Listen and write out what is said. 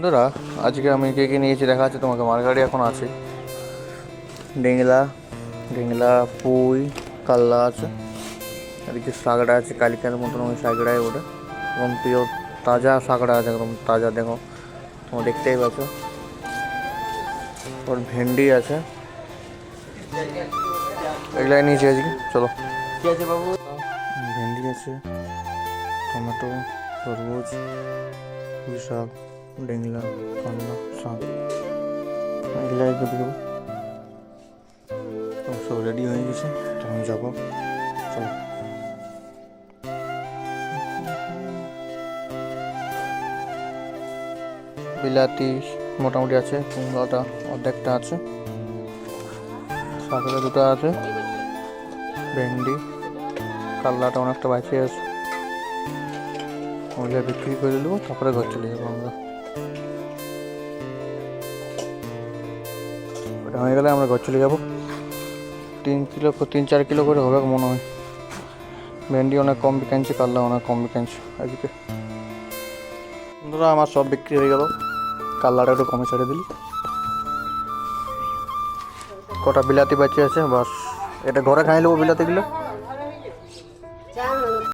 বন্ধুরা, আজকে আমি কে কে নিয়েছি দেখা যাচ্ছে তোমাকে। মারগাড়ি এখন আছে, ডিংলা ডিংলা, পুঁই, কাল্লা আছে, এদিকে শাকড়া আছে, কালিকার মতন ওই শাকড়ায় ওটা এবং প্রিয় তাজা শাকড়া আছে, একদম তাজা। দেখো তোমরা দেখতেই পাচ্ছ। ওর ভেন্ডি আছে, এগুলাই নিয়েছি আজকে। চলো, কি আছে বাবু? ভেন্ডি আছে, টমেটো, তরমুজ, পুঁই শাক, ডিংলা, কাল্লা শাক, এগুলাই দেবো। সব রেডি হয়ে গেছে, তখন যাবো। চলো। বিলাতি মোটামুটি আছে, কুমড়োটা অর্ধেকটা আছে, শাকটা দুটো আছে, ভেন্ডি, কাল্লাটা অনেকটা বাঁচে আছে। ওইটা বিক্রি করে দেবো, তারপরে ঘর চলে যাবো আমরা। ওটা হয়ে গেলে আমরা ঘর চলে যাবো। 3-4 কিলো করে হবে মনে হয়। ভেন্ডি অনেক কম বিকাচ্ছে, কাল্লা অনেক কম বিকাচ্ছে আজকে। বন্ধুরা, আমার সব বিক্রি হয়ে গেল। কাল্লাটা একটু কমে ছেড়ে দিলি, কটা বিলাতি বাঁচিয়ে আছে, বাস এটা ঘরে খাই নেবো বিলাতিগুলো।